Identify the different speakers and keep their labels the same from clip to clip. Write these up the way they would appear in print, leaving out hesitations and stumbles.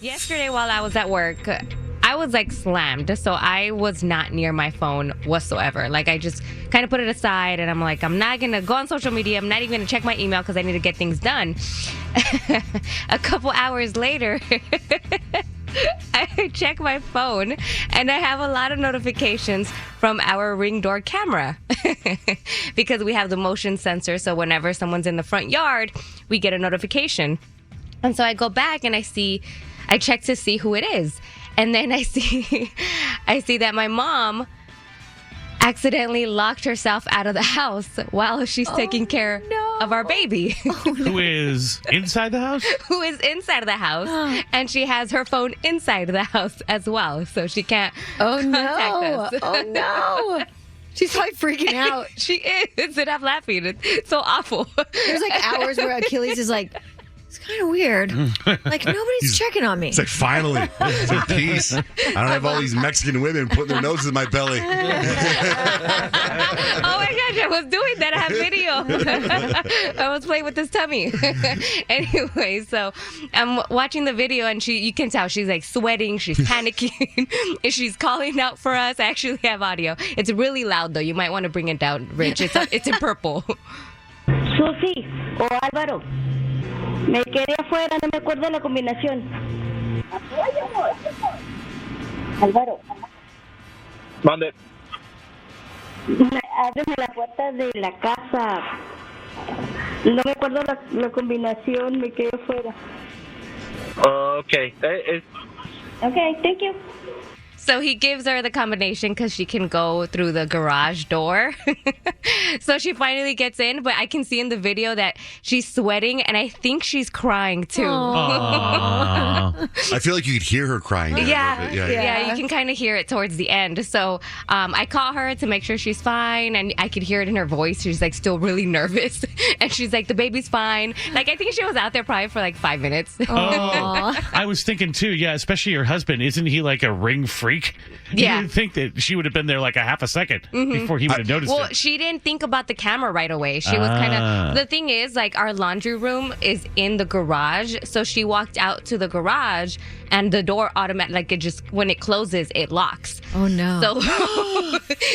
Speaker 1: Yesterday while I was at work, I was like slammed. So I was not near my phone whatsoever. Like I just kind of put it aside and I'm like, I'm not going to go on social media. I'm not even going to check my email because I need to get things done. A couple hours later, I check my phone and I have a lot of notifications from our Ring door camera because we have the motion sensor. So whenever someone's in the front yard, we get a notification. And so I go back and I check to see who it is. And then I see that my mom accidentally locked herself out of the house while she's taking care of our baby.
Speaker 2: Who is inside the house?
Speaker 1: Who is inside of the house. And she has her phone inside of the house as well. So she can't contact us.
Speaker 3: Oh, no. She's probably freaking out.
Speaker 1: She is. And I'm laughing. It's so awful.
Speaker 3: There's like hours where Achilles is like, it's kind of weird. Like, nobody's checking on me.
Speaker 4: It's like, finally, it's like peace. I don't have all these Mexican women putting their noses in my belly.
Speaker 1: Oh my gosh, I was doing that. I have video. I was playing with his tummy. Anyway, so I'm watching the video and you can tell she's like sweating, she's panicking, and she's calling out for us. I actually have audio. It's really loud though. You might want to bring it down, Rich. It's in purple.
Speaker 5: Susi o Álvaro. Me quedé afuera, no me acuerdo la combinación. Álvaro.
Speaker 6: Mande.
Speaker 5: Ábreme la puerta de la casa. No me acuerdo la combinación, me quedé afuera.
Speaker 6: Okay.
Speaker 5: Okay, thank you.
Speaker 1: So he gives her the combination because she can go through the garage door. So she finally gets in, but I can see in the video that she's sweating and I think she's crying too.
Speaker 4: I feel like you could hear her crying.
Speaker 1: Yeah, you can kind of hear it towards the end. So I call her to make sure she's fine, and I could hear it in her voice. She's like still really nervous, and she's like, the baby's fine. Like I think she was out there probably for like 5 minutes.
Speaker 2: I was thinking too, yeah, especially your husband. Isn't he like a ring freak?
Speaker 1: Yeah.
Speaker 2: You would think that she would have been there like a half a second before he would have noticed
Speaker 1: Well,
Speaker 2: it.
Speaker 1: she didn't think about the camera right away. She was kind of... The thing is, like, our laundry room is in the garage. So she walked out to the garage and the door automatically, like, it just... When it closes, it locks.
Speaker 3: Oh, no.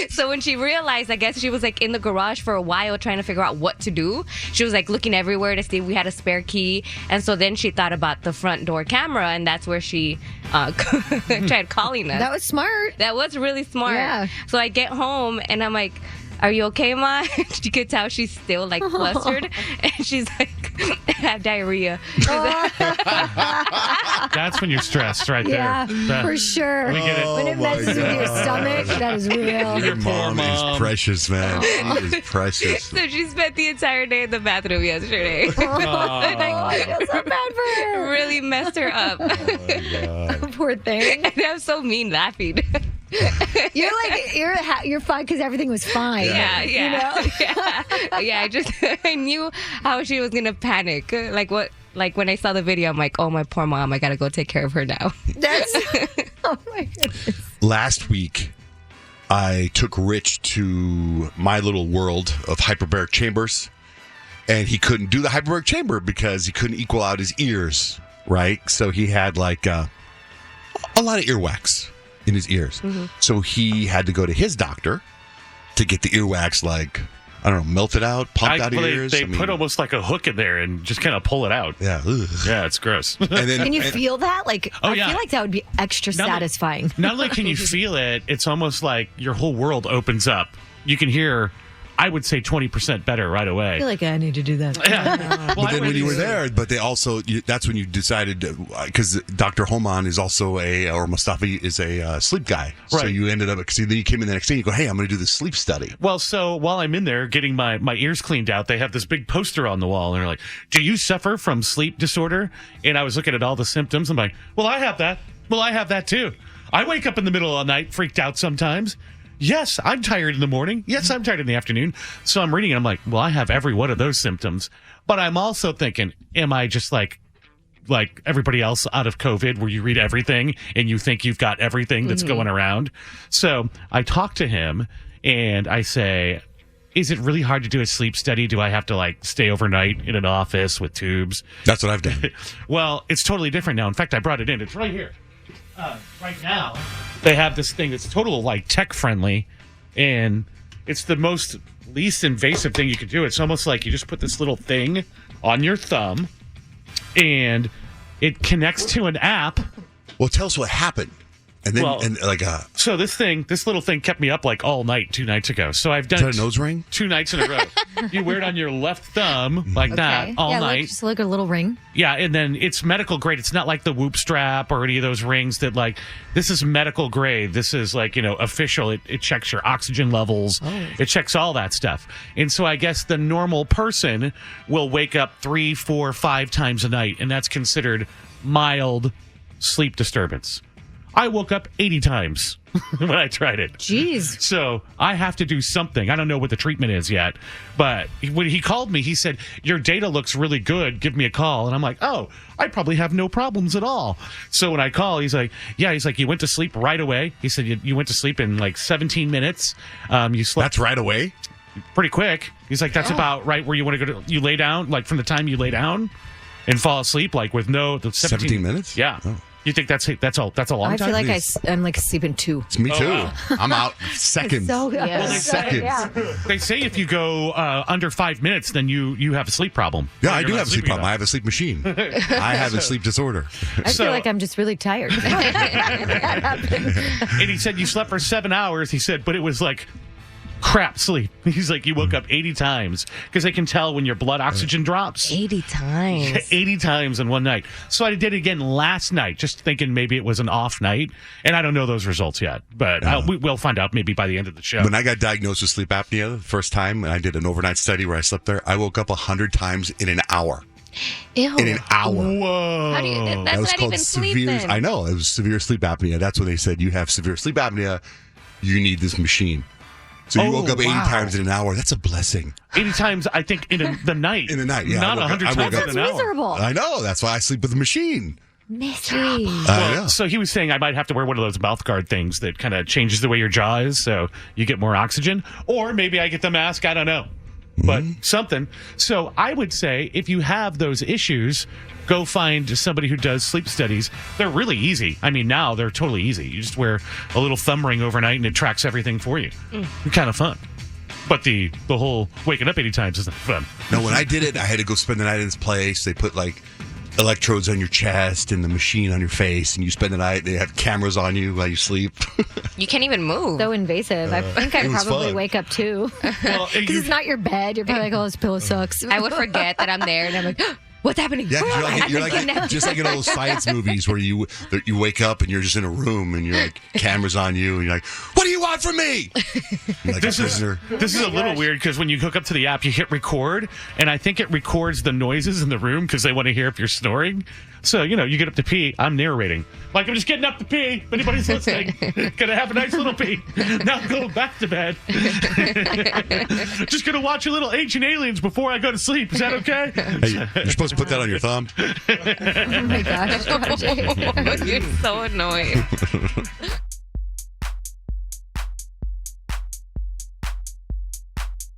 Speaker 1: So when she realized, I guess she was, like, in the garage for a while trying to figure out what to do. She was, like, looking everywhere to see if we had a spare key. And so then she thought about the front door camera, and that's where she tried calling us.
Speaker 3: That was smart.
Speaker 1: That was really smart.
Speaker 3: Yeah.
Speaker 1: So I get home and I'm like, are you okay, Ma? You could tell she's still like flustered. And she's like, I have diarrhea.
Speaker 2: That's when you're stressed right
Speaker 3: Yeah,
Speaker 2: there.
Speaker 3: for sure.
Speaker 2: We get it.
Speaker 3: When it messes with your stomach, that is real.
Speaker 4: Your mom is precious, man. She is precious.
Speaker 1: So she spent the entire day in the bathroom yesterday.
Speaker 3: I feel so bad for her.
Speaker 1: Really messed her up.
Speaker 3: Poor thing.
Speaker 1: And I'm so mean laughing.
Speaker 3: You're like, you're fine because everything was fine.
Speaker 1: Yeah.
Speaker 3: You know?
Speaker 1: Yeah, I knew how she was going to panic. Like when I saw the video, I'm like, oh, my poor mom, I got to go take care of her now.
Speaker 3: Oh my goodness.
Speaker 4: Last week, I took Rich to my little world of hyperbaric chambers, and he couldn't do the hyperbaric chamber because he couldn't equal out his ears, right? So he had like a lot of earwax in his ears. So he had to go to his doctor to get the earwax, like, I don't know, melted out, pumped out of ears.
Speaker 2: They put almost like a hook in there and just kind of pull it out.
Speaker 4: Yeah. Ugh.
Speaker 2: Yeah, it's gross.
Speaker 4: And then,
Speaker 3: Can you feel that? Like, I
Speaker 2: yeah.
Speaker 3: feel like that would be extra satisfying.
Speaker 2: Not only can you feel it, it's almost like your whole world opens up. You can hear, I would say, 20% better right away.
Speaker 3: I feel like I need to do that.
Speaker 2: Yeah.
Speaker 4: but then when you were there, but they also, that's when you decided, because Dr. Homan is also or Mustafi is a sleep guy.
Speaker 2: Right.
Speaker 4: So you ended up, because then you came in the next day and you go, hey, I'm going to do this sleep study.
Speaker 2: Well, so while I'm in there getting my ears cleaned out, they have this big poster on the wall, and they're like, do you suffer from sleep disorder? And I was looking at all the symptoms. I'm like, well, I have that. Well, I have that too. I wake up in the middle of the night, freaked out sometimes. Yes, I'm tired in the morning. Yes, I'm tired in the afternoon. So I'm reading and I'm like, well, I have every one of those symptoms. But I'm also thinking, am I just like everybody else out of COVID where you read everything and you think you've got everything that's going around? So I talk to him and I say, is it really hard to do a sleep study? Do I have to like stay overnight in an office with tubes?
Speaker 4: That's what I've done.
Speaker 2: Well, it's totally different now. In fact, I brought it in. It's right here. Right now, they have this thing that's total like tech friendly, and it's the most least invasive thing you could do. It's almost like you just put this little thing on your thumb, and it connects to an app.
Speaker 4: Well, tell us what happened. And then,
Speaker 2: so this little thing kept me up like all night 2 nights ago. So I've done
Speaker 4: is that a nose ring?
Speaker 2: 2 nights in a row. You wear it on your left thumb like that all night.
Speaker 3: Just like a little ring.
Speaker 2: Yeah, and then it's medical grade. It's not like the Whoop strap or any of those rings that like, this is medical grade. This is like, official. It checks your oxygen levels. Oh. It checks all that stuff. And so I guess the normal person will wake up 3, 4, 5 times a night, and that's considered mild sleep disturbance. I woke up 80 times when I tried it.
Speaker 3: Jeez.
Speaker 2: So I have to do something. I don't know what the treatment is yet. But when he called me, he said, your data looks really good. Give me a call. And I'm like, oh, I probably have no problems at all. So when I call, he's like, you went to sleep right away. He said, you went to sleep in like 17 minutes. You slept.
Speaker 4: That's right away?
Speaker 2: Pretty quick. He's like, that's about right where you want to go to. You lay down, like from the time you lay down and fall asleep, like with no...
Speaker 4: 17 minutes?
Speaker 2: Yeah. Oh. You think that's a long time?
Speaker 3: I feel like I'm like sleeping 2.
Speaker 4: It's me too.
Speaker 2: Wow.
Speaker 4: I'm out seconds. Seconds.
Speaker 2: They say if you go under 5 minutes, then you have a sleep problem.
Speaker 4: Yeah, I do have a sleep problem. I have a sleep machine. I have a sleep disorder.
Speaker 3: I feel like I'm just really tired. That happens.
Speaker 2: And he said you slept for 7 hours. He said, but it was like crap sleep. He's like, you woke up 80 times because they can tell when your blood oxygen drops.
Speaker 1: 80 times.
Speaker 2: 80 times in one night. So I did it again last night, just thinking maybe it was an off night. And I don't know those results yet, but we'll find out maybe by the end of the show.
Speaker 4: When I got diagnosed with sleep apnea the first time, and I did an overnight study where I slept there, I woke up 100 times in an hour.
Speaker 1: Ew.
Speaker 4: In an hour.
Speaker 2: Whoa.
Speaker 1: How do you, that's
Speaker 4: that was
Speaker 1: not
Speaker 4: called
Speaker 1: even
Speaker 4: severe.
Speaker 1: sleeping.
Speaker 4: I know. It was severe sleep apnea. That's when they said you have severe sleep apnea. You need this machine. So you woke up 80 times in an hour. That's a blessing.
Speaker 2: 80 times, I think, in the night.
Speaker 4: In the night, yeah.
Speaker 2: Not 100 times in an hour.
Speaker 3: Miserable.
Speaker 4: I know. That's why I sleep with a machine.
Speaker 3: Mystery.
Speaker 4: I know.
Speaker 2: So he was saying I might have to wear one of those mouth guard things that kind of changes the way your jaw is so you get more oxygen. Or maybe I get the mask. I don't know. But something. So I would say if you have those issues, go find somebody who does sleep studies. They're really easy. I mean, now they're totally easy. You just wear a little thumb ring overnight and it tracks everything for you. Kind of fun. But the whole waking up 80 times isn't fun.
Speaker 4: No, when I did it, I had to go spend the night in this place. They put like electrodes on your chest and the machine on your face, and you spend the night. They have cameras on you while you sleep.
Speaker 1: You can't even move.
Speaker 3: So invasive. I think I'd probably wake up too.
Speaker 2: Well,
Speaker 3: Because it's not your bed. You're probably like, oh, this pillow sucks.
Speaker 1: I would forget that I'm there and I'm like, what's happening?
Speaker 4: Yeah, 'cause you're like just like in all those science movies where you wake up and you're just in a room and you're like cameras on you and you're like, what do you want from me? You're like
Speaker 2: This is a little weird because when you hook up to the app, you hit record, and I think it records the noises in the room because they want to hear if you're snoring. So, you get up to pee. I'm narrating. Like, I'm just getting up to pee. If anybody's listening, gonna have a nice little pee. Now I'm going back to bed. Just gonna watch a little Ancient Aliens before I go to sleep. Is that okay?
Speaker 4: Hey, you're supposed to put that on your thumb.
Speaker 3: Oh my gosh.
Speaker 1: You're so annoying.